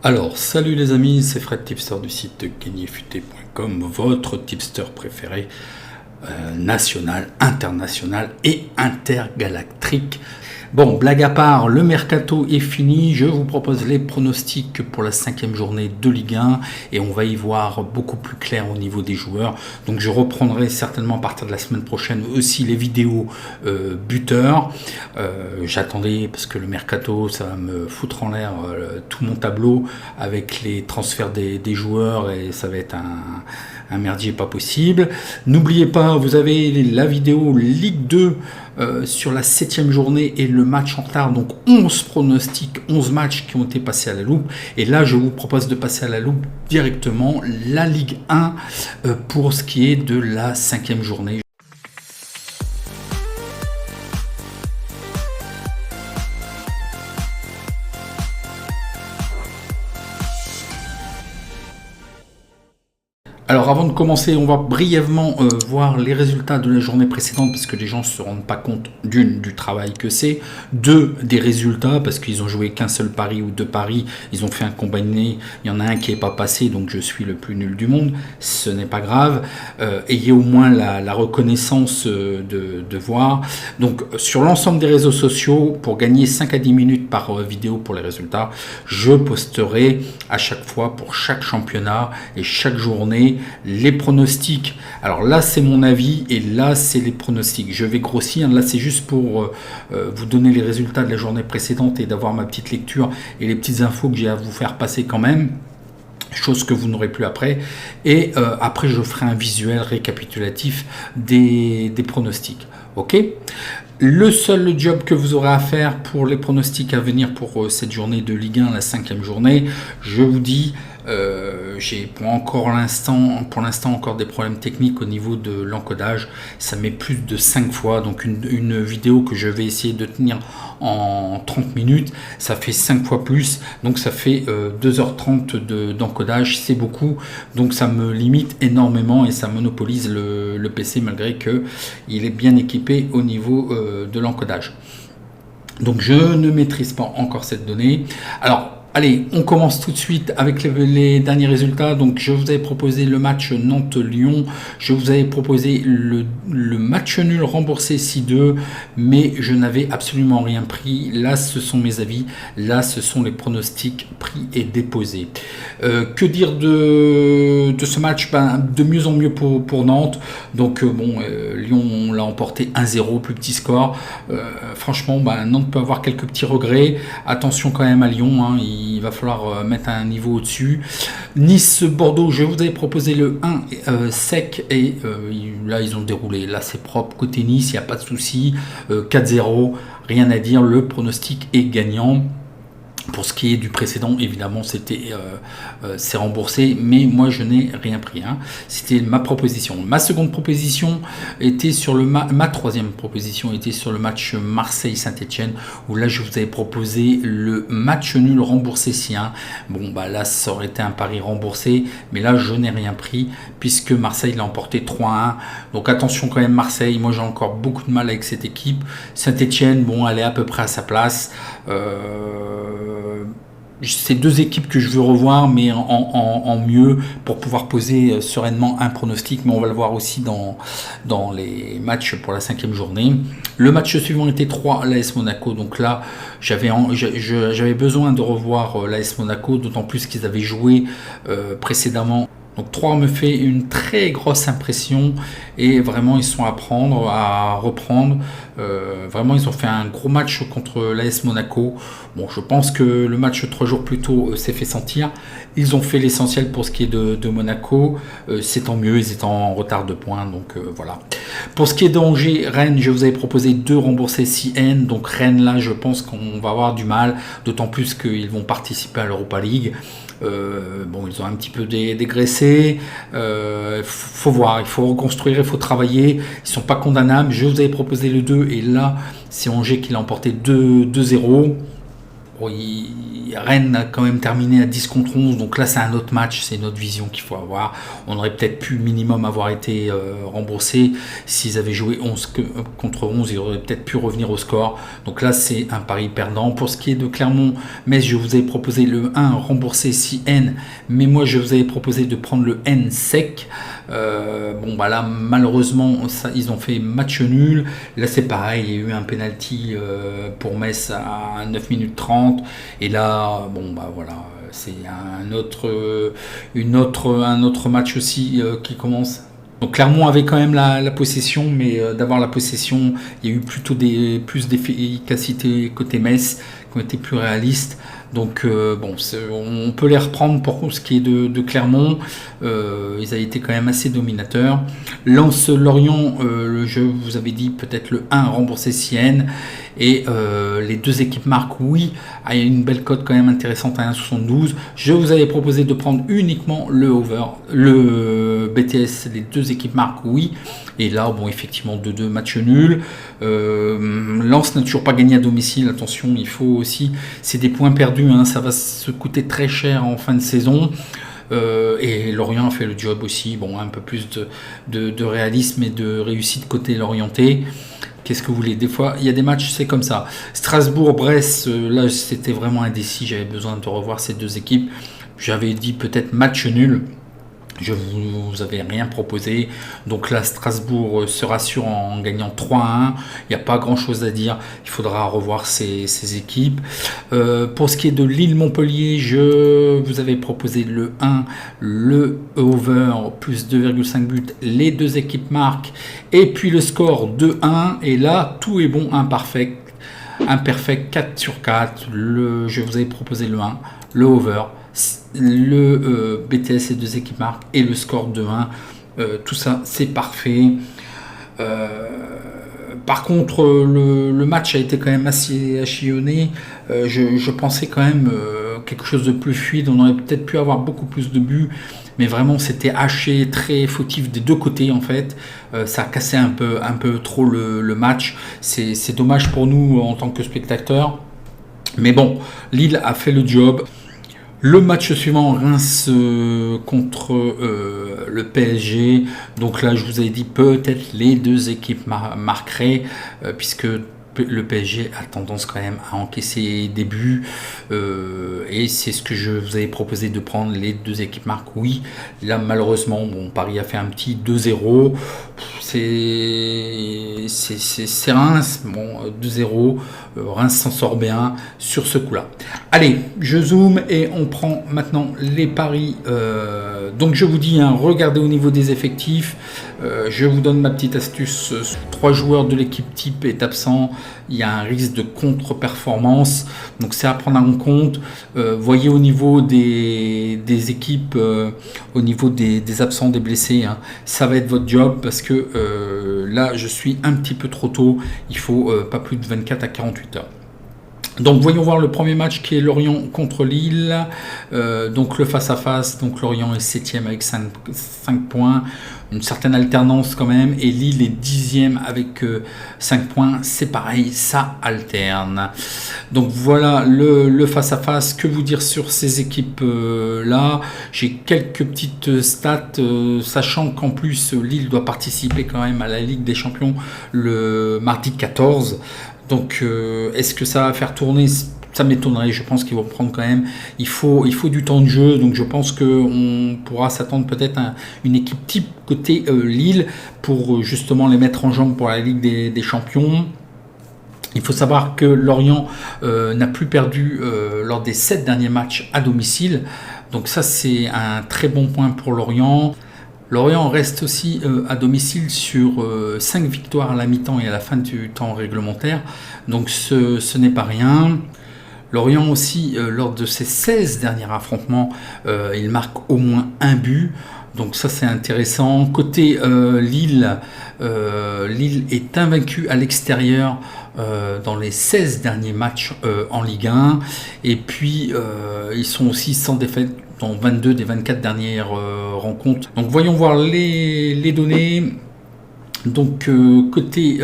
Alors, salut les amis, c'est Fred Tipster du site gagnerfuté.com, votre tipster préféré national, international et intergalactique. Bon, blague à part, le mercato est fini. Je vous propose les pronostics pour la 5e journée de Ligue 1 et on va y voir beaucoup plus clair au niveau des joueurs. Donc je reprendrai certainement à partir de la semaine prochaine aussi les vidéos buteurs. J'attendais parce que le mercato, ça va me foutre en l'air tout mon tableau avec les transferts des joueurs et ça va être un merdier pas possible. N'oubliez pas, vous avez la vidéo Ligue 2 sur la 7e journée et le match en retard, donc 11 pronostics, 11 matchs qui ont été passés à la loupe. Et là, je vous propose de passer à la loupe directement la Ligue 1 pour ce qui est de la 5e journée. Alors avant de commencer, on va brièvement voir les résultats de la journée précédente parce que les gens ne se rendent pas compte du travail que c'est, des résultats parce qu'ils ont joué qu'un seul pari ou 2 paris, ils ont fait un combiné, il y en a un qui n'est pas passé donc je suis le plus nul du monde, ce n'est pas grave, ayez au moins la reconnaissance de voir. Donc sur l'ensemble des réseaux sociaux, pour gagner 5 à 10 minutes par vidéo pour les résultats, je posterai à chaque fois pour chaque championnat et chaque journée les pronostics. Alors là c'est mon avis et là c'est les pronostics. Je vais grossir, là c'est juste pour vous donner les résultats de la journée précédente et d'avoir ma petite lecture et les petites infos que j'ai à vous faire passer quand même, chose que vous n'aurez plus après. Et après je ferai un visuel récapitulatif des pronostics. Ok, le seul job que vous aurez à faire pour les pronostics à venir pour cette journée de Ligue 1, la 5e journée, je vous dis, j'ai pour l'instant encore des problèmes techniques au niveau de l'encodage. Ça met plus de 5 fois, donc une vidéo que je vais essayer de tenir en 30 minutes, ça fait 5 fois plus, donc ça fait 2h30 d'encodage, c'est beaucoup, donc ça me limite énormément et ça monopolise le PC malgré que il est bien équipé au niveau de l'encodage. Donc je ne maîtrise pas encore cette donnée. Alors allez, on commence tout de suite avec les derniers résultats. Donc, je vous avais proposé le match Nantes-Lyon. Je vous avais proposé le match nul remboursé 6-2, mais je n'avais absolument rien pris. Là, ce sont mes avis. Là, ce sont les pronostics pris et déposés. Que dire de ce match? De mieux en mieux pour Nantes. Donc, Lyon, on l'a emporté 1-0, plus petit score. Franchement, Nantes peut avoir quelques petits regrets. Attention quand même à Lyon, hein, il va falloir mettre un niveau au-dessus. Nice-Bordeaux, je vous avais proposé le 1 sec et là ils ont déroulé. Là c'est propre, côté Nice, il n'y a pas de souci. 4-0, rien à dire, le pronostic est gagnant. Pour ce qui est du précédent, évidemment, c'est remboursé, mais moi je n'ai rien pris. Hein. C'était ma proposition. Ma seconde proposition était sur ma troisième proposition était sur le match Marseille-Saint-Etienne, où là je vous avais proposé le match nul remboursé C1. Bon, là ça aurait été un pari remboursé, mais là je n'ai rien pris puisque Marseille l'a emporté 3-1. Donc attention quand même Marseille, moi j'ai encore beaucoup de mal avec cette équipe. Saint-Etienne, bon, elle est à peu près à sa place. C'est 2 équipes que je veux revoir, mais en mieux pour pouvoir poser sereinement un pronostic. Mais on va le voir aussi dans les matchs pour la 5e journée. Le match suivant était 3 l'AS Monaco. Donc là, j'avais besoin de revoir l'AS Monaco, d'autant plus qu'ils avaient joué précédemment. Donc 3 me fait une très grosse impression et vraiment ils sont à prendre, à reprendre. Vraiment ils ont fait un gros match contre l'AS Monaco. Bon, je pense que le match 3 jours plus tôt s'est fait sentir. Ils ont fait l'essentiel pour ce qui est de Monaco. C'est tant mieux, ils étaient en retard de points. Donc voilà. Pour ce qui est d'Angers, Rennes, je vous avais proposé 2 remboursés CN. Donc Rennes là je pense qu'on va avoir du mal. D'autant plus qu'ils vont participer à l'Europa League. Ils ont un petit peu dégraissé. Faut voir, il faut reconstruire, il faut travailler. Ils sont pas condamnables. Je vous avais proposé le 2 et là, c'est Angers qui l'a emporté 2-0. Bon, Rennes a quand même terminé à 10 contre 11, donc là c'est un autre match, c'est une autre vision qu'il faut avoir. On aurait peut-être pu minimum avoir été remboursé. S'ils avaient joué 11 contre 11, ils auraient peut-être pu revenir au score. Donc là c'est un pari perdant. Pour ce qui est de Clermont-Metz, je vous avais proposé le 1 remboursé si N, mais moi je vous avais proposé de prendre le N sec. Bon bah là malheureusement ça, ils ont fait match nul. Là c'est pareil, il y a eu un penalty pour Metz à 9 minutes 30 et là bon bah voilà, c'est un autre match aussi qui commence. Donc Clermont avait quand même la possession, mais d'avoir la possession, il y a eu plutôt plus d'efficacité côté Metz, qui ont été plus réalistes. Donc bon, on peut les reprendre pour ce qui est de Clermont. Ils avaient été quand même assez dominateurs. Lens-Lorient, je vous avais dit peut-être le 1 remboursé Sienne. Et les deux équipes marquent, oui, il y a une belle cote quand même intéressante à 1,72. Je vous avais proposé de prendre uniquement le over, le BTS, les deux équipes marquent, oui. Et là, bon, effectivement, 2-2 match nul. Lens n'a toujours pas gagné à domicile. Attention, il faut aussi, c'est des points perdus, hein, ça va se coûter très cher en fin de saison. Et Lorient a fait le job aussi. Bon, un peu plus de réalisme et de réussite côté l'orienté. Qu'est-ce que vous voulez? Des fois, il y a des matchs, c'est comme ça. Strasbourg-Brest, là, c'était vraiment indécis. J'avais besoin de revoir ces deux équipes. J'avais dit peut-être match nul. Je vous avais rien proposé. Donc là, Strasbourg se rassure en gagnant 3-1. Il n'y a pas grand-chose à dire. Il faudra revoir ces équipes. Pour ce qui est de Lille-Montpellier, je vous avais proposé le 1, le over, plus 2,5 buts. Les deux équipes marquent. Et puis le score 2-1. Et là, tout est bon, imparfait. 4 sur 4. Je vous avais proposé le 1, le over, le BTS et deux équipes marquent et le score de 1. Tout ça, c'est parfait. Par contre, le match a été quand même assez achillonné. Je pensais quand même quelque chose de plus fluide. On aurait peut-être pu avoir beaucoup plus de buts. Mais vraiment, c'était haché, très fautif des deux côtés en fait. Ça a cassé un peu trop le match. C'est dommage pour nous en tant que spectateurs. Mais bon, Lille a fait le job. Le match suivant, Reims contre le PSG. Donc là, je vous avais dit peut-être les deux équipes marqueraient, puisque le PSG a tendance quand même à encaisser des buts. Et c'est ce que je vous avais proposé de prendre. Les deux équipes marquent, oui. Là, malheureusement, bon, Paris a fait un petit 2-0. C'est Reims. Bon, 2-0. Reims s'en sort bien sur ce coup-là. Allez, je zoome et on prend maintenant les paris. Donc je vous dis, hein, regardez au niveau des effectifs. Je vous donne ma petite astuce. 3 joueurs de l'équipe type est absent. Il y a un risque de contre-performance. Donc c'est à prendre en compte. Voyez au niveau des équipes, au niveau des absents, des blessés. Hein, ça va être votre job parce que là, je suis un petit peu trop tôt. Il faut pas plus de 24 à 48 heures. Donc voyons voir le premier match qui est Lorient contre Lille. Donc le face-à-face, donc Lorient est 7e avec 5 points, une certaine alternance quand même, et Lille est 10e avec 5 points, c'est pareil, ça alterne. Donc voilà le face-à-face. Que vous dire sur ces équipes-là? J'ai quelques petites stats, sachant qu'en plus Lille doit participer quand même à la Ligue des Champions le mardi 14. Donc, est-ce que ça va faire tourner? Ça m'étonnerait. Je pense qu'ils vont prendre quand même. Il faut du temps de jeu. Donc, je pense qu'on pourra s'attendre peut-être à une équipe type côté Lille pour justement les mettre en jambe pour la Ligue des Champions. Il faut savoir que Lorient n'a plus perdu lors des 7 derniers matchs à domicile. Donc, ça, c'est un très bon point pour Lorient. Lorient reste aussi à domicile sur 5 victoires à la mi-temps et à la fin du temps réglementaire. Donc ce n'est pas rien. Lorient aussi, lors de ses 16 derniers affrontements, il marque au moins un but. Donc ça c'est intéressant. Côté Lille, Lille est invaincu à l'extérieur dans les 16 derniers matchs en Ligue 1. Et puis ils sont aussi sans défaite dans 22 des 24 dernières rencontres. Donc voyons voir les données. Donc côté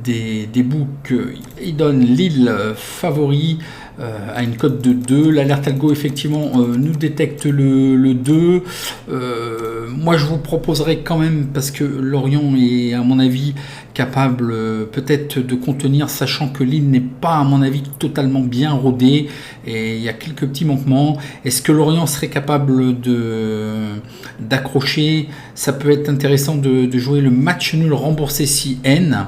des books, ils donnent Lille favori à une cote de 2. L'alerte algo effectivement nous détecte le 2. Moi je vous proposerais quand même, parce que Lorient est à mon avis capable peut-être de contenir, sachant que Lille n'est pas à mon avis totalement bien rodé et il y a quelques petits manquements. Est-ce que Lorient serait capable d'accrocher? Ça peut être intéressant de jouer le match nul remboursé si N.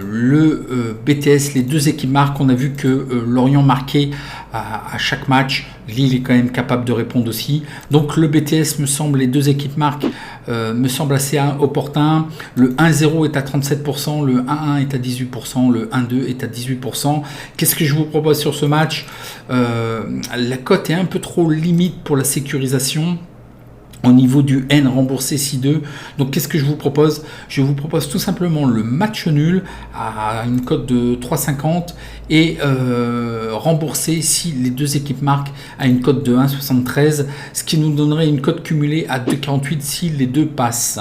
Le BTS, les deux équipes marquent. On a vu que Lorient marquait à chaque match. Lille est quand même capable de répondre aussi. Donc le BTS me semble, les deux équipes marquent, me semble assez opportun. Le 1-0 est à 37%, le 1-1 est à 18%, le 1-2 est à 18%. Qu'est-ce que je vous propose sur ce match? La cote est un peu trop limite pour la sécurisation au niveau du N remboursé 6-2. Donc qu'est-ce que je vous propose? Je vous propose tout simplement le match nul à une cote de 3,50 et remboursé si les deux équipes marquent à une cote de 1,73, ce qui nous donnerait une cote cumulée à 2,48 si les deux passent.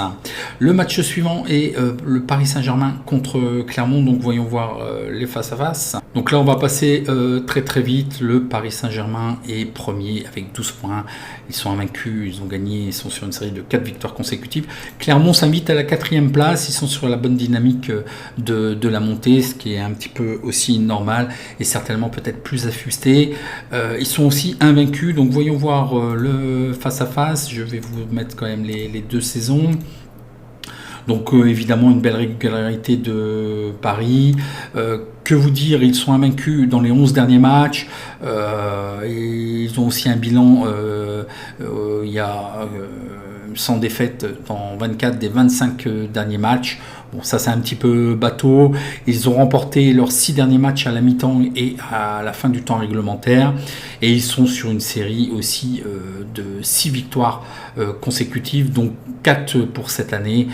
Le match suivant est le Paris Saint-Germain contre Clermont, donc voyons voir les face-à-face. Donc là on va passer très très vite. Le Paris Saint-Germain est premier avec 12 points. Ils sont invaincus, ils ont gagné, ils sont sur une série de 4 victoires consécutives. Clermont s'invite à la 4e place, ils sont sur la bonne dynamique de la montée, ce qui est un petit peu aussi normal et certainement peut-être plus ajusté. Ils sont aussi invaincus, donc voyons voir le face-à-face. Je vais vous mettre quand même les deux saisons. Donc évidemment une belle régularité de Paris. Que vous dire, ils sont invaincus dans les 11 derniers matchs. Et ils ont aussi un bilan, il y a sans défaite dans 24 des 25 derniers matchs. Bon, ça c'est un petit peu bateau. Ils ont remporté leurs 6 derniers matchs à la mi-temps et à la fin du temps réglementaire. Et ils sont sur une série aussi de 6 victoires consécutives, donc 4 pour cette année,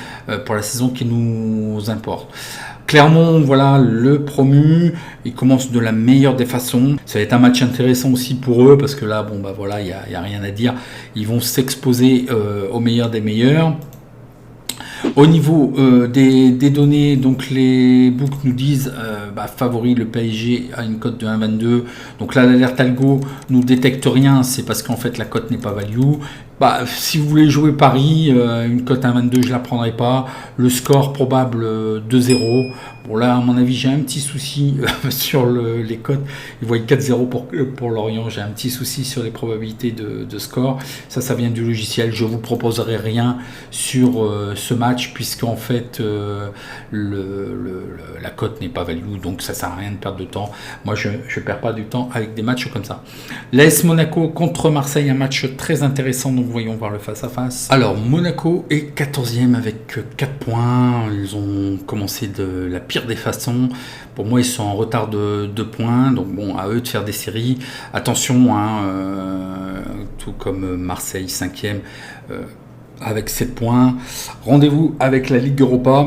pour la saison qui nous importe. Clermont, voilà, le promu, il commence de la meilleure des façons. Ça va être un match intéressant aussi pour eux, parce que là, bon, bah voilà, il y a rien à dire. Ils vont s'exposer au meilleur des meilleurs. Au niveau des données, donc les books nous disent favori le PSG à une cote de 1,22. Donc là, l'alerte algo nous détecte rien, c'est parce qu'en fait la cote n'est pas value. Si vous voulez jouer Paris, une cote 1,22, je la prendrai pas. Le score probable 2-0. Bon là, à mon avis, j'ai un petit souci sur les cotes. Ils voient 4-0 pour Lorient. J'ai un petit souci sur les probabilités de score. Ça vient du logiciel. Je vous proposerai rien sur ce match puisqu'en fait la cote n'est pas value, donc ça sert à rien de perdre de temps. Moi, je perds pas du temps avec des matchs comme ça. L'AS Monaco contre Marseille, un match très intéressant. Donc voyons voir le face-à-face. Alors, Monaco est 14e avec 4 points. Ils ont commencé de la pire des façons. Pour moi, ils sont en retard de 2 points. Donc bon, à eux de faire des séries. Attention, tout comme Marseille 5e avec 7 points. Rendez-vous avec la Ligue Europa.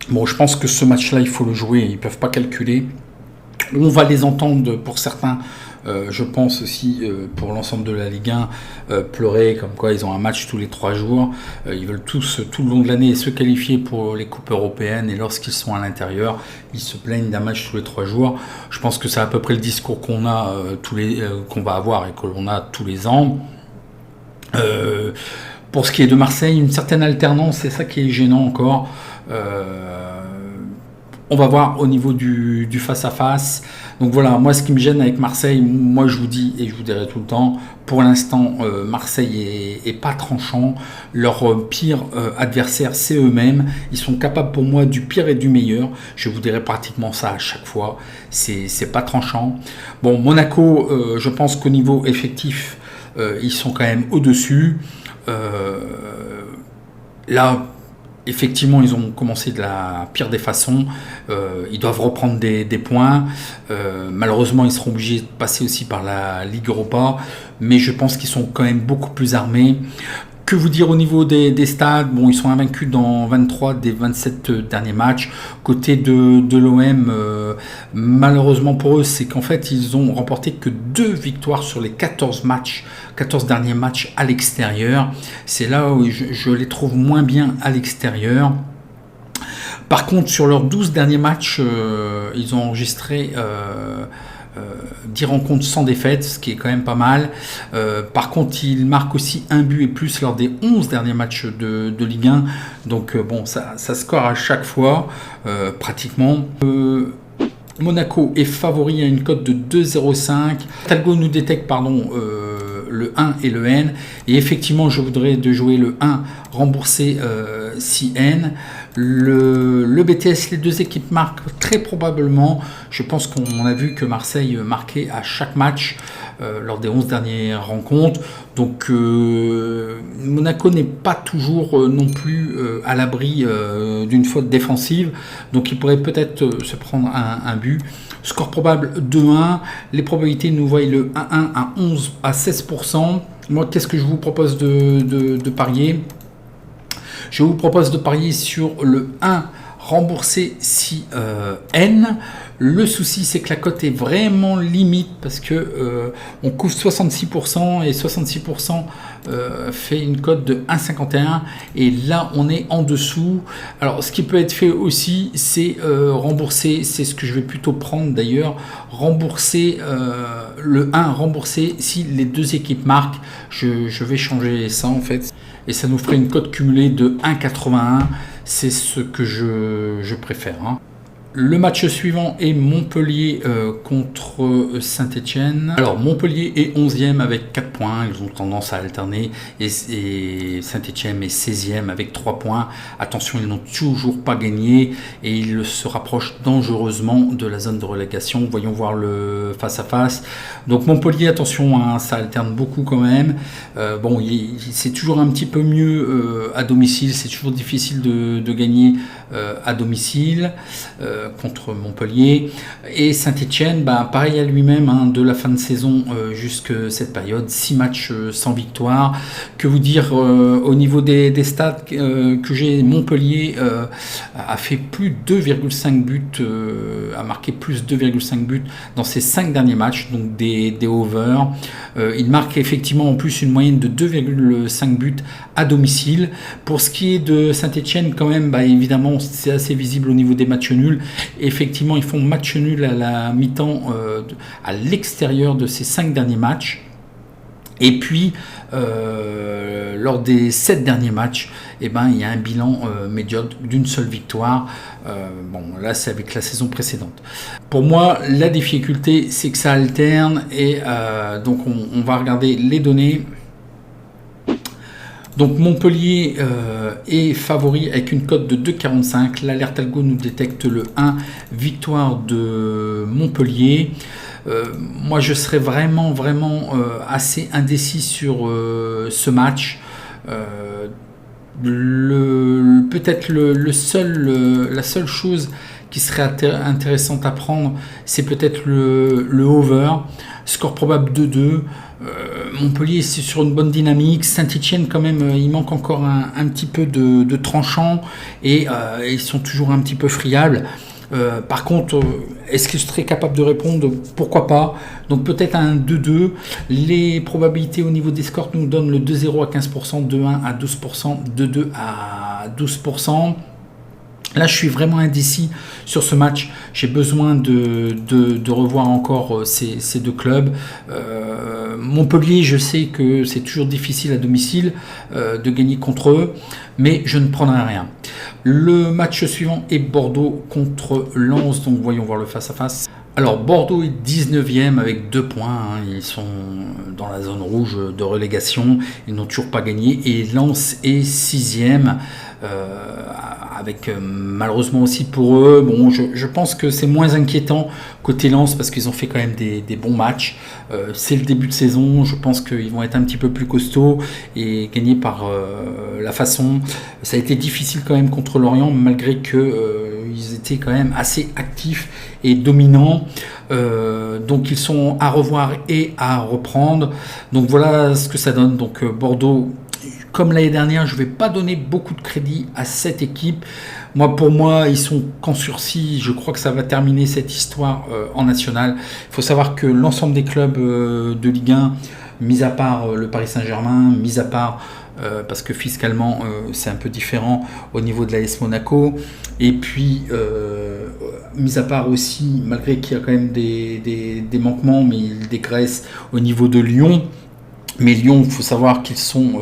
Bon, je pense que ce match-là, il faut le jouer. Ils ne peuvent pas calculer. On va les entendre pour certains. Je pense aussi pour l'ensemble de la Ligue 1 pleurer comme quoi ils ont un match tous les 3 jours. Ils veulent tous tout le long de l'année se qualifier pour les coupes européennes et lorsqu'ils sont à l'intérieur, ils se plaignent d'un match tous les 3 jours. Je pense que c'est à peu près le discours qu'on a qu'on va avoir et que l'on a tous les ans. Pour ce qui est de Marseille, une certaine alternance, c'est ça qui est gênant encore. On va voir au niveau du face-à-face. Donc voilà, moi ce qui me gêne avec Marseille, moi je vous dis et je vous dirai tout le temps, pour l'instant Marseille est pas tranchant. Leur pire adversaire c'est eux-mêmes. Ils sont capables pour moi du pire et du meilleur. Je vous dirai pratiquement ça à chaque fois. C'est pas tranchant. Bon, Monaco, je pense qu'au niveau effectif, ils sont quand même au-dessus. Là, effectivement, ils ont commencé de la pire des façons. Ils doivent reprendre des points. Malheureusement, ils seront obligés de passer aussi par la Ligue Europa. Mais je pense qu'ils sont quand même beaucoup plus armés. Que vous dire au niveau des stades? Bon, ils sont invaincus dans 23 des 27 derniers matchs. Côté de l'OM, malheureusement pour eux, c'est qu'en fait, ils ont remporté que 2 victoires sur les 14 derniers matchs à l'extérieur. C'est là où je les trouve moins bien à l'extérieur. Par contre, sur leurs 12 derniers matchs, ils ont enregistré 10 rencontres sans défaite, ce qui est quand même pas mal. Par contre, ils marquent aussi un but et plus lors des 11 derniers matchs de Ligue 1. Donc bon, ça score à chaque fois, pratiquement. Monaco est favori à une cote de 2,05. Talgo nous détecte le 1 et le N. Et effectivement, je voudrais de jouer le 1 remboursé 6N. Le BTS, les deux équipes marquent très probablement. Je pense qu'on a vu que Marseille marquait à chaque match lors des 11 dernières rencontres. Donc Monaco n'est pas toujours non plus à l'abri d'une faute défensive. Donc il pourrait peut-être se prendre un but. Score probable 2-1. Les probabilités nous voient le 1-1 à 11 à 16%. Moi, qu'est-ce que je vous propose de parier ? Je vous propose de parier sur le 1 remboursé si N. Le souci, c'est que la cote est vraiment limite parce que on couvre 66% et 66% fait une cote de 1,51 et là on est en dessous. Alors ce qui peut être fait aussi, c'est rembourser, c'est ce que je vais plutôt prendre d'ailleurs, rembourser le 1 remboursé si les deux équipes marquent. Je vais changer ça en fait et ça nous ferait une cote cumulée de 1,81. C'est ce que je préfère. Le match suivant est Montpellier contre Saint-Etienne. Alors Montpellier est 11e avec 4 points, ils ont tendance à alterner et Saint-Etienne est 16e avec 3 points. Attention, ils n'ont toujours pas gagné et ils se rapprochent dangereusement de la zone de relégation. Voyons voir le face-à-face. Donc Montpellier, attention, ça alterne beaucoup quand même. Bon, c'est toujours un petit peu mieux à domicile, c'est toujours difficile de gagner à domicile. Contre Montpellier et Saint-Etienne, pareil à lui-même de la fin de saison jusqu'à cette période, 6 matchs sans victoire. Que vous dire au niveau des stats que j'ai, Montpellier a fait plus de 2,5 buts, a marqué plus de 2,5 buts dans ses 5 derniers matchs, donc des over. Il marque effectivement en plus une moyenne de 2,5 buts à domicile. Pour ce qui est de Saint-Etienne, quand même, évidemment, c'est assez visible au niveau des matchs nuls. Effectivement, ils font match nul à la mi-temps à l'extérieur de ces 5 derniers matchs. Et puis, lors des 7 derniers matchs, il y a un bilan médiocre d'une seule victoire. Bon, là, c'est avec la saison précédente. Pour moi, la difficulté, c'est que ça alterne. Et donc, on va regarder les données. Donc Montpellier est favori avec une cote de 2,45. L'Alert Algo nous détecte le 1, victoire de Montpellier. Moi je serais vraiment assez indécis sur ce match. Peut-être la seule chose qui serait intéressante à prendre, c'est peut-être le over. Score probable 2-2. Montpellier, c'est sur une bonne dynamique. Saint-Etienne, quand même, il manque encore un petit peu de tranchant et ils sont toujours un petit peu friables. Par contre, est-ce que je serais capable de répondre ? Pourquoi pas ? Donc peut-être un 2-2. Les probabilités au niveau des scores nous donnent le 2-0 à 15%, 2-1 à 12%, 2-2 à 12%. Là, je suis vraiment indécis sur ce match. J'ai besoin de revoir encore ces deux clubs. Montpellier, je sais que c'est toujours difficile à domicile de gagner contre eux, mais je ne prendrai rien. Le match suivant est Bordeaux contre Lens, donc voyons voir le face-à-face. Alors Bordeaux est 19e avec 2 points, ils sont dans la zone rouge de relégation, ils n'ont toujours pas gagné, et Lens est 6e avec malheureusement aussi pour eux, bon, je pense que c'est moins inquiétant côté Lens parce qu'ils ont fait quand même des bons matchs. C'est le début de saison, je pense qu'ils vont être un petit peu plus costauds et gagner par la façon. Ça a été difficile quand même contre Lorient malgré que ils étaient quand même assez actifs et dominants. Donc ils sont à revoir et à reprendre. Donc voilà ce que ça donne. Donc Bordeaux, comme l'année dernière, je ne vais pas donner beaucoup de crédit à cette équipe. Pour moi, ils sont qu'en sursis. Je crois que ça va terminer cette histoire en national. Il faut savoir que l'ensemble des clubs de Ligue 1, mis à part le Paris Saint-Germain, mis à part parce que fiscalement c'est un peu différent au niveau de l'AS Monaco. Et puis, mis à part aussi, malgré qu'il y a quand même des manquements, mais il dégraisse au niveau de Lyon. Mais Lyon, il faut savoir qu'ils sont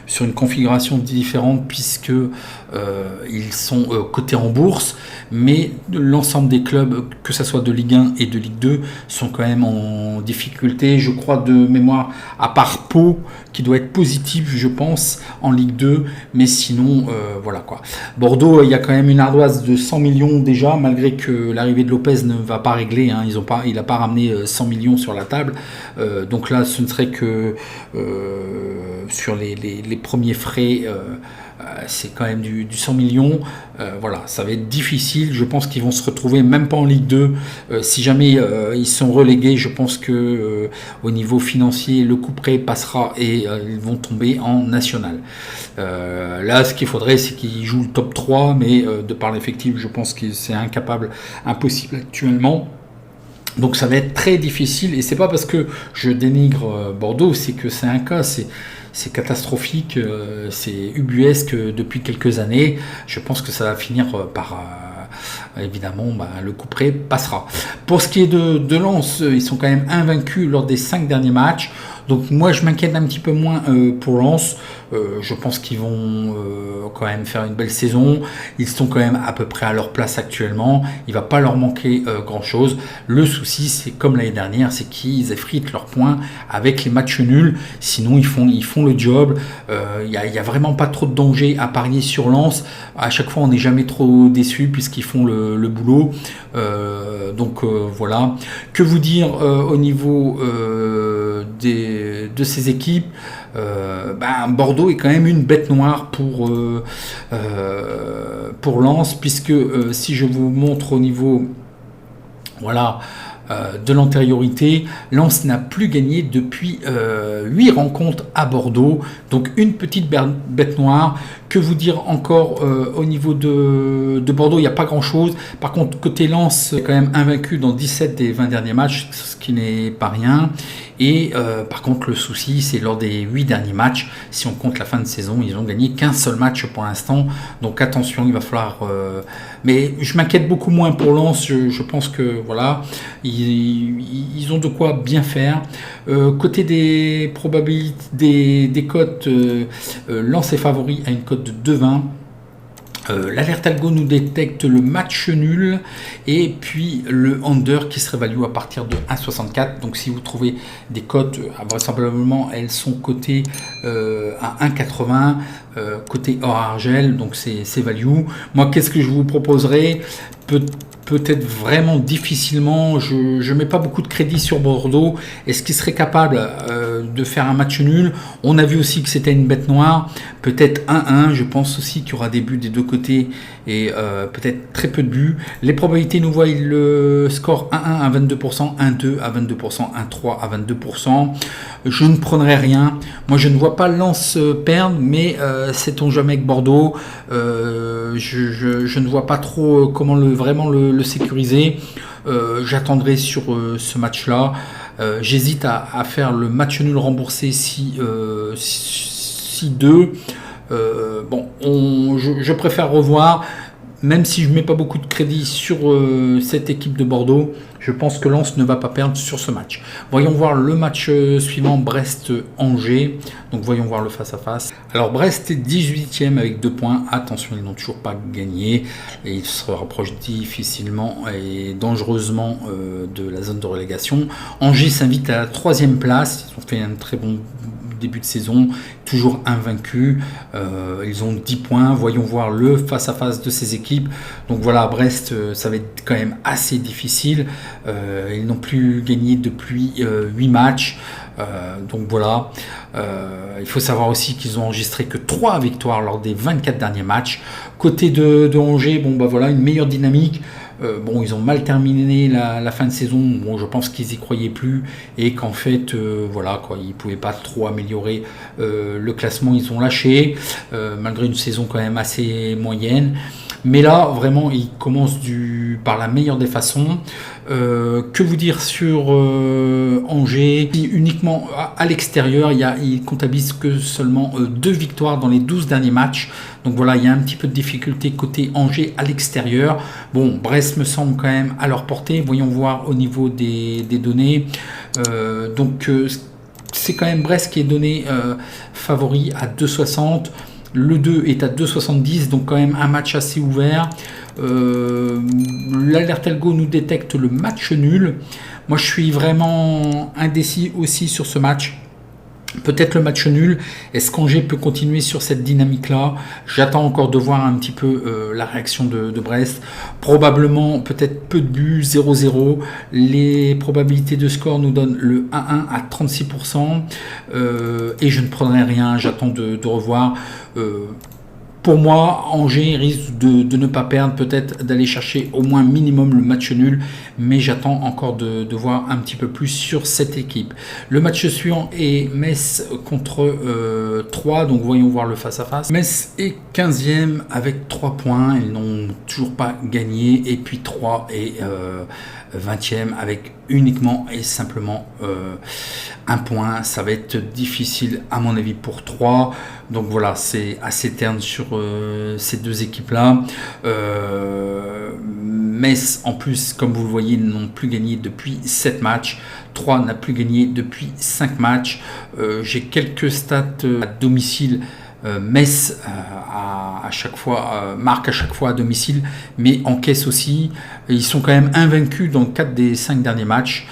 sur une configuration différente puisque ils sont cotés en bourse, mais l'ensemble des clubs, que ce soit de Ligue 1 et de Ligue 2, sont quand même en difficulté. Je crois de mémoire, à part Pau, qui doit être positif, je pense, en Ligue 2, mais sinon, voilà quoi. Bordeaux, il y a quand même une ardoise de 100 millions déjà, malgré que l'arrivée de Lopez ne va pas régler. Hein, il n'a pas ramené 100 millions sur la table. Donc là, ce ne serait que sur les premiers frais, c'est quand même du 100 millions. Voilà, ça va être difficile. Je pense qu'ils vont se retrouver même pas en Ligue 2. Si jamais ils sont relégués, je pense que au niveau financier, le couperet passera et ils vont tomber en national. Là, ce qu'il faudrait, c'est qu'ils jouent le top 3, mais de par l'effectif, je pense que c'est impossible actuellement. Donc ça va être très difficile, et c'est pas parce que je dénigre Bordeaux, c'est que c'est un cas, c'est catastrophique, c'est ubuesque depuis quelques années. Je pense que ça va finir par évidemment le couperet passera. Pour ce qui est de Lens, ils sont quand même invaincus lors des 5 derniers matchs. Donc moi je m'inquiète un petit peu moins pour Lens. Je pense qu'ils vont quand même faire une belle saison. Ils sont quand même à peu près à leur place actuellement. Il va pas leur manquer grand chose. Le souci, c'est comme l'année dernière, c'est qu'ils effritent leurs points avec les matchs nuls. Sinon ils font le job. Il y a vraiment pas trop de danger à parier sur Lens. À chaque fois on n'est jamais trop déçu puisqu'ils font le boulot. Donc voilà. Que vous dire au niveau de ces équipes? Bordeaux est quand même une bête noire pour Lens, puisque si je vous montre au niveau de l'antériorité, Lens n'a plus gagné depuis 8 rencontres à Bordeaux, donc une petite bête noire. Que vous dire encore au niveau de Bordeaux? Il n'y a pas grand chose. Par contre, côté Lens, quand même invaincu dans 17 des 20 derniers matchs, ce qui n'est pas rien. Et par contre, le souci, c'est lors des 8 derniers matchs, si on compte la fin de saison, ils n'ont gagné qu'un seul match pour l'instant. Donc attention, il va falloir... Mais je m'inquiète beaucoup moins pour Lens. Je pense que voilà, ils ont de quoi bien faire. Côté des probabilités, des cotes, Lens est favori à une cote de 2,20. L'alerte algo nous détecte le match nul et puis le under qui serait valu à partir de 1,64. Donc si vous trouvez des cotes, vraisemblablement elles sont cotées à 1,80 côté hors argel, donc c'est value. Moi, qu'est-ce que je vous proposerais? Peut-être vraiment difficilement, je ne mets pas beaucoup de crédit sur Bordeaux. Est-ce qu'il serait capable de faire un match nul? On a vu aussi que c'était une bête noire, peut-être 1-1, je pense aussi qu'il y aura des buts des deux côtés et peut-être très peu de buts. Les probabilités nous voient le score 1-1 à 22%, 1-2 à 22%, 1-3 à 22%. Je ne prendrai rien. Moi je ne vois pas Lens perdre, mais sait-on jamais avec Bordeaux, je ne vois pas trop comment vraiment le sécuriser. J'attendrai sur ce match-là. J'hésite à faire le match nul remboursé si 2. Je préfère revoir. Même si je ne mets pas beaucoup de crédit sur cette équipe de Bordeaux, je pense que Lens ne va pas perdre sur ce match. Voyons voir le match suivant, Brest-Angers. Donc voyons voir le face-à-face. Alors Brest est 18e avec 2 points. Attention, ils n'ont toujours pas gagné. Et ils se rapprochent difficilement et dangereusement de la zone de relégation. Angers s'invite à la 3e place. Ils ont fait un très bon début de saison, toujours invaincus. Ils ont 10 points. Voyons voir le face-à-face de ces équipes. Donc voilà, Brest, ça va être quand même assez difficile. Ils n'ont plus gagné depuis 8 matchs. Donc voilà, il faut savoir aussi qu'ils ont enregistré que 3 victoires lors des 24 derniers matchs. Côté de Angers, une meilleure dynamique. Ils ont mal terminé la fin de saison. Je pense qu'ils y croyaient plus et qu'en fait, ils pouvaient pas trop améliorer le classement. Ils ont lâché malgré une saison quand même assez moyenne. Mais là, vraiment, ils commencent par la meilleure des façons. Que vous dire sur Angers? Uniquement à l'extérieur, il comptabilise que seulement 2 victoires dans les 12 derniers matchs. Donc voilà, il y a un petit peu de difficulté côté Angers à l'extérieur. Bon, Brest me semble quand même à leur portée. Voyons voir au niveau des données. C'est quand même Brest qui est donné favori à 2,60. Le 2 est à 2,70, donc quand même un match assez ouvert. L'Alert Algo nous détecte le match nul. Moi, je suis vraiment indécis aussi sur ce match. Peut-être le match nul. Est-ce qu'Angers peut continuer sur cette dynamique-là? J'attends encore de voir un petit peu la réaction de Brest. Probablement, peut-être peu de buts, 0-0. Les probabilités de score nous donnent le 1-1 à 36%. Et je ne prendrai rien. J'attends de revoir. Pour moi, Angers risque de ne pas perdre, peut-être d'aller chercher au moins minimum le match nul, mais j'attends encore de voir un petit peu plus sur cette équipe. Le match suivant est Metz contre 3, donc voyons voir le face-à-face. Metz est 15e avec 3 points, ils n'ont toujours pas gagné, et puis 3 est 20e avec uniquement et simplement 1 point. Ça va être difficile à mon avis pour 3. Donc voilà, c'est assez terne sur ces deux équipes-là. Metz, en plus, comme vous le voyez, n'ont plus gagné depuis 7 matchs. 3 n'a plus gagné depuis 5 matchs. J'ai quelques stats à domicile. Metz à chaque fois, marque à chaque fois à domicile, mais encaisse aussi. Ils sont quand même invaincus dans 4 des 5 derniers matchs.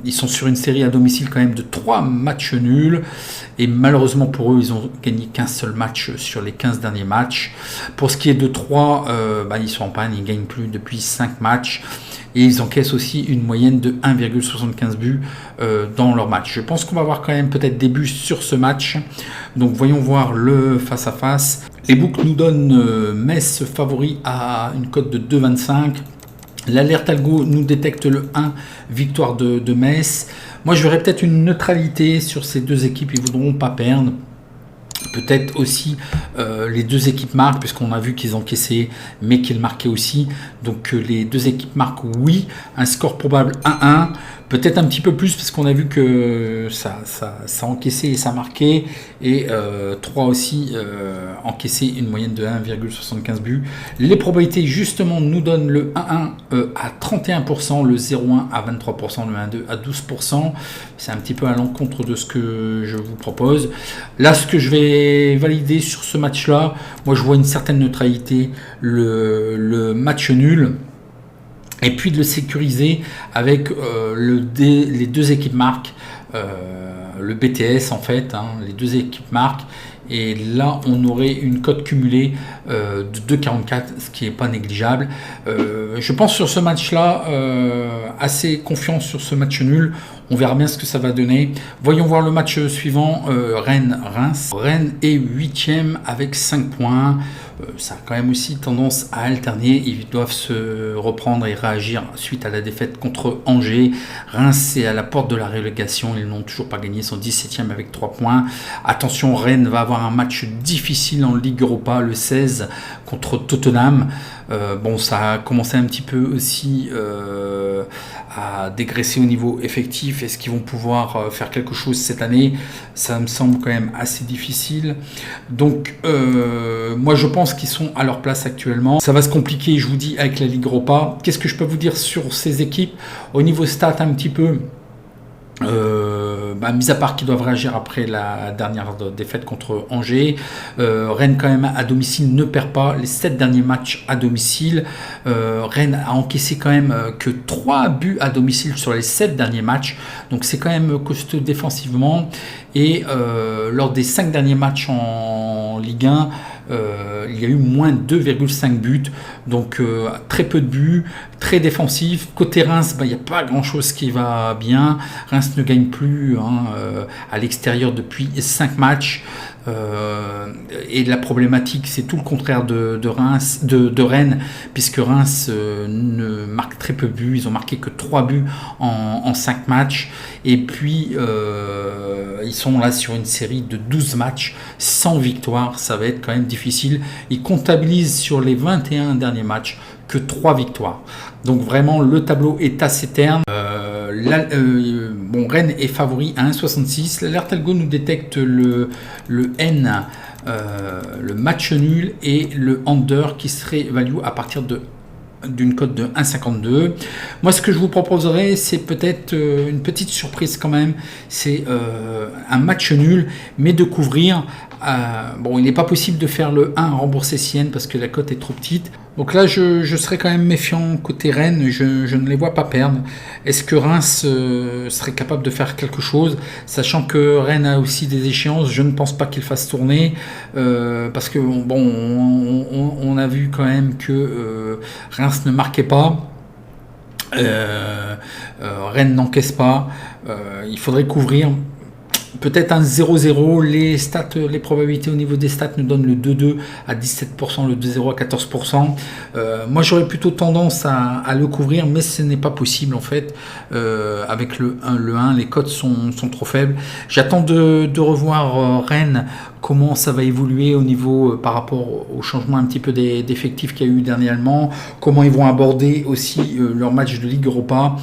Ils sont sur une série à domicile quand même de 3 matchs nuls, et malheureusement pour eux, ils ont gagné qu'un seul match sur les 15 derniers matchs. Pour ce qui est de 3, ils sont en panne, ils ne gagnent plus depuis 5 matchs. Et ils encaissent aussi une moyenne de 1,75 buts dans leur match. Je pense qu'on va avoir quand même peut-être des buts sur ce match. Donc voyons voir le face-à-face. Les books nous donnent Metz favori à une cote de 2,25. L'Alert Algo nous détecte le 1, victoire de Metz. Moi, je verrais peut-être une neutralité sur ces deux équipes. Ils ne voudront pas perdre. Peut-être aussi les deux équipes marquent, puisqu'on a vu qu'ils encaissaient, mais qu'ils marquaient aussi. Donc les deux équipes marquent, oui. Un score probable 1-1. Peut-être un petit peu plus, parce qu'on a vu que ça encaissait et ça marquait. Et 3 aussi encaissé une moyenne de 1,75 buts. Les probabilités, justement, nous donnent le 1-1 à 31%, le 0-1 à 23%, le 1-2 à 12%. C'est un petit peu à l'encontre de ce que je vous propose. Là, ce que je vais valider sur ce match-là, moi, je vois une certaine neutralité, le match nul. Et puis de le sécuriser avec les deux équipes marquent, le BTS en fait, les deux équipes marquent. Et là, on aurait une cote cumulée de 2,44, ce qui n'est pas négligeable. Je pense sur ce match-là, assez confiant sur ce match nul. On verra bien ce que ça va donner. Voyons voir le match suivant, Rennes-Reims. Rennes est 8e avec 5 points. Ça a quand même aussi tendance à alterner. Ils doivent se reprendre et réagir suite à la défaite contre Angers. Reims est à la porte de la relégation. Ils n'ont toujours pas gagné. Ils sont 17e avec 3 points. Attention, Rennes va avoir un match difficile en Ligue Europa le 16 contre Tottenham. Ça a commencé un petit peu aussi à dégraisser au niveau effectif. Est-ce qu'ils vont pouvoir faire quelque chose cette année? Ça me semble quand même assez difficile. Donc moi je pense qu'ils sont à leur place actuellement. Ça va se compliquer, je vous dis, avec la Ligue Europa. Qu'est-ce que je peux vous dire sur ces équipes? Au niveau stats un petit peu, mis à part qu'ils doivent réagir après la dernière défaite contre Angers, Rennes quand même à domicile ne perd pas les 7 derniers matchs à domicile. Rennes a encaissé quand même que 3 buts à domicile sur les 7 derniers matchs, donc c'est quand même costaud défensivement. Et lors des 5 derniers matchs en Ligue 1, il y a eu moins de 2,5 buts, donc très peu de buts, très défensif. Côté Reims, il n'y a pas grand chose qui va bien. Reims ne gagne plus à l'extérieur depuis 5 matchs. Et la problématique, c'est tout le contraire de Rennes, puisque Reims ne marque très peu de buts. Ils ont marqué que 3 buts en 5 matchs. Et puis ils sont là sur une série de 12 matchs sans victoire. Ça va être quand même difficile. Ils comptabilisent sur les 21 derniers matchs que 3 victoires. Donc vraiment, le tableau est assez terne. Bon, Rennes est favori à 1,66. L'alerte algo nous détecte le N, le match nul et le under qui serait value à partir d'une cote de 1,52. Moi, ce que je vous proposerais, c'est peut-être une petite surprise quand même. C'est un match nul, mais de couvrir. Bon, il n'est pas possible de faire le 1 remboursé Sienne parce que la cote est trop petite. Donc là, je serais quand même méfiant côté Rennes. Je ne les vois pas perdre. Est-ce que Reims serait capable de faire quelque chose, sachant que Rennes a aussi des échéances? Je ne pense pas qu'il fasse tourner parce que bon, on a vu quand même que Reims ne marquait pas. Rennes n'encaisse pas. Il faudrait couvrir. Peut-être un 0-0, les probabilités au niveau des stats nous donnent le 2-2 à 17%, le 2-0 à 14%. Moi j'aurais plutôt tendance à le couvrir, mais ce n'est pas possible en fait. Avec le 1, les cotes sont trop faibles. J'attends de revoir Rennes, comment ça va évoluer au niveau par rapport au changement un petit peu d'effectifs qu'il y a eu dernièrement, comment ils vont aborder aussi leur match de Ligue Europa.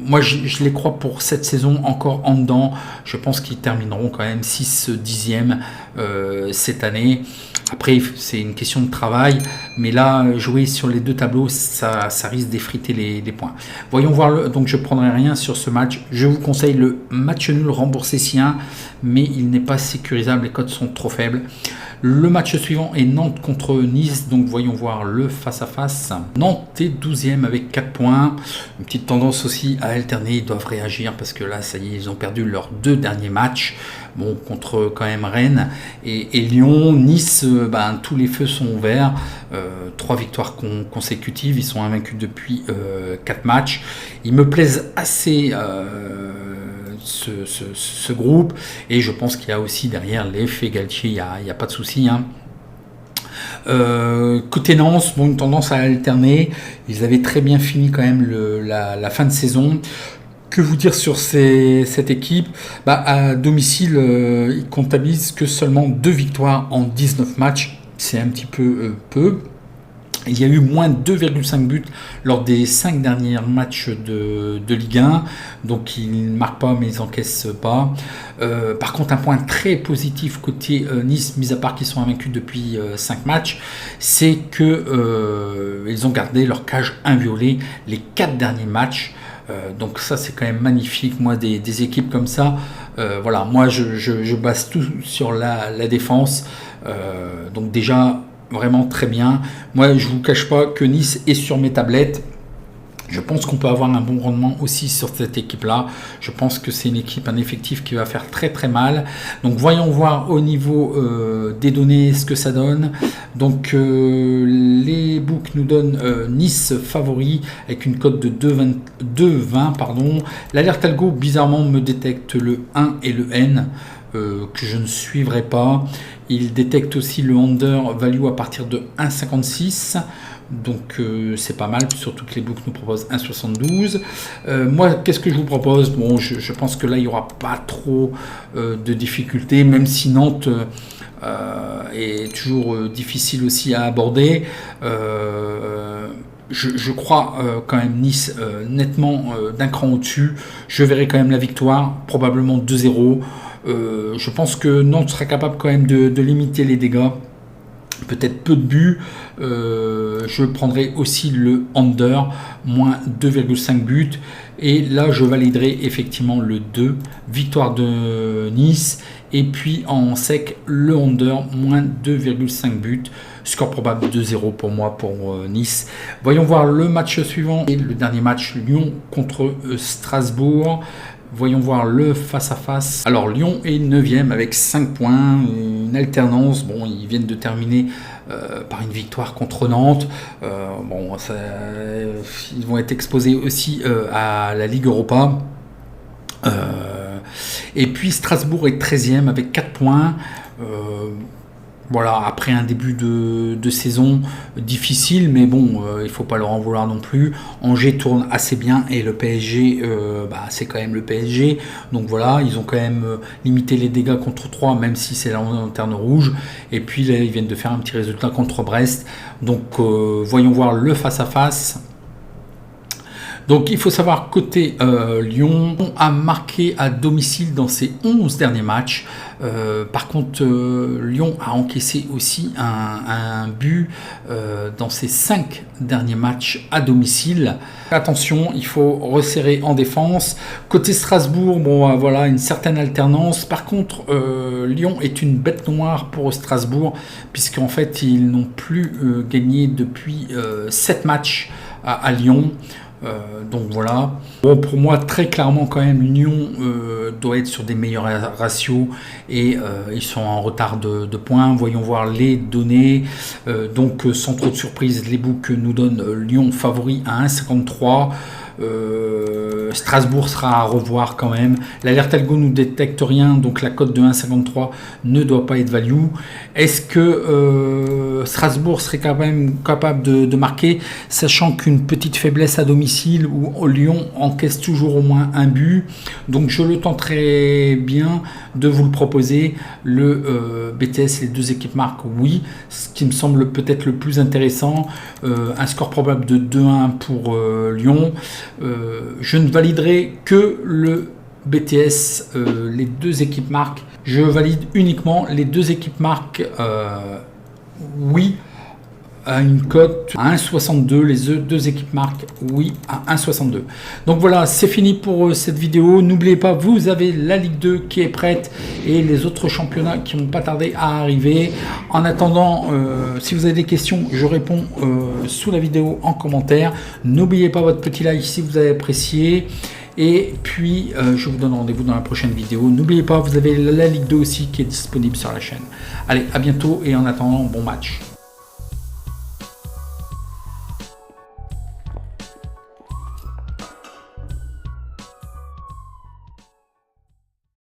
Moi je les crois pour cette saison encore en dedans. Je pense qu'ils termineront quand même 6-10e cette année. Après c'est une question de travail, mais là jouer sur les deux tableaux ça risque d'effriter les points. Voyons voir, donc je ne prendrai rien sur ce match. Je vous conseille le match nul remboursé sien, mais il n'est pas sécurisable, les cotes sont trop faibles. Le match suivant est Nantes contre Nice, donc voyons voir le face-à-face. Nantes est 12e avec 4 points. Une petite tendance aussi à alterner, ils doivent réagir parce que là, ça y est, ils ont perdu leurs 2 derniers matchs. Bon, contre quand même Rennes et Lyon. Nice, tous les feux sont ouverts. 3 victoires consécutives, ils sont invaincus depuis 4 matchs. Ils me plaisent assez... Ce groupe, et je pense qu'il y a aussi derrière l'effet Galtier, il n'y a pas de souci. Côté Nantes, une tendance à alterner. Ils avaient très bien fini quand même la fin de saison. Que vous dire sur cette équipe? À domicile, ils comptabilisent que seulement 2 victoires en 19 matchs. C'est un petit peu peu. Il y a eu moins de 2,5 buts lors des 5 derniers matchs de Ligue 1. Donc ils ne marquent pas mais ils n'encaissent pas. Par contre, un point très positif côté Nice, mis à part qu'ils sont invaincus depuis 5 matchs, c'est que ils ont gardé leur cage inviolée les 4 derniers matchs. Donc ça c'est quand même magnifique. Moi des équipes comme ça, voilà, moi je base tout sur la défense. Donc déjà vraiment très bien. Moi, je vous cache pas que Nice est sur mes tablettes. Je pense qu'on peut avoir un bon rendement aussi sur cette équipe-là. Je pense que c'est une équipe, un effectif qui va faire très très mal. Donc voyons voir au niveau des données ce que ça donne. Donc les books nous donnent Nice favori avec une cote de 2,20 pardon. L'alerte algo bizarrement me détecte le 1 et le N. Que je ne suivrai pas. Il détecte aussi le under value à partir de 1,56. Donc c'est pas mal, surtout que les books nous proposent 1,72. Moi, qu'est-ce que je vous propose? Bon, je pense que là, il n'y aura pas trop de difficultés, même si Nantes est toujours difficile aussi à aborder. Je crois quand même Nice nettement d'un cran au-dessus. Je verrai quand même la victoire, probablement 2-0. Je pense que Nantes sera capable quand même de limiter les dégâts. Peut-être peu de buts. Je prendrai aussi le under, moins 2,5 buts. Et là, je validerai effectivement le 2, victoire de Nice. Et puis en sec, le under, moins 2,5 buts. Score probable 2-0 pour moi, pour Nice. Voyons voir le match suivant. Et le dernier match, Lyon contre Strasbourg. Voyons voir le face-à-face. Alors Lyon est 9e avec 5 points, une alternance. Bon, ils viennent de terminer par une victoire contre Nantes. Ils vont être exposés aussi à la Ligue Europa. Et puis Strasbourg est 13e avec 4 points. Voilà, après un début de saison difficile, mais bon, il faut pas leur en vouloir non plus. Angers tourne assez bien et le PSG, c'est quand même le PSG. Donc voilà, ils ont quand même limité les dégâts contre 3, même si c'est la lanterne rouge. Et puis là, ils viennent de faire un petit résultat contre Brest. Donc voyons voir le face-à-face. Donc il faut savoir côté Lyon a marqué à domicile dans ses 11 derniers matchs. Par contre Lyon a encaissé aussi un but dans ses 5 derniers matchs à domicile. Attention, il faut resserrer en défense. Côté Strasbourg, bon voilà, une certaine alternance. Par contre Lyon est une bête noire pour Strasbourg, puisqu'en fait ils n'ont plus gagné depuis 7 matchs à Lyon. Donc voilà. Bon, pour moi, très clairement, quand même, Lyon doit être sur des meilleurs ratios et ils sont en retard de points. Voyons voir les données. Donc, sans trop de surprise, les books nous donnent Lyon favori à 1,53. Strasbourg sera à revoir quand même. L'alerte algo nous détecte rien, donc la cote de 1,53 ne doit pas être value. Est-ce que Strasbourg serait quand même capable de marquer, sachant qu'une petite faiblesse à domicile où Lyon encaisse toujours au moins un but? Donc je le tenterai bien de vous le proposer. Le BTS, les deux équipes marquent, oui, ce qui me semble peut-être le plus intéressant. Un score probable de 2-1 pour Lyon. Je ne validerai que le BTS, les deux équipes marquent. Je valide uniquement les deux équipes marquent, oui, à une cote à 1,62. Les deux équipes marquent, oui, à 1,62. Donc voilà, c'est fini pour cette vidéo. N'oubliez pas, vous avez la Ligue 2 qui est prête et les autres championnats qui n'ont pas tardé à arriver. En attendant, si vous avez des questions, je réponds sous la vidéo en commentaire. N'oubliez pas votre petit like si vous avez apprécié. Et puis, je vous donne rendez-vous dans la prochaine vidéo. N'oubliez pas, vous avez la Ligue 2 aussi qui est disponible sur la chaîne. Allez, à bientôt et en attendant, bon match.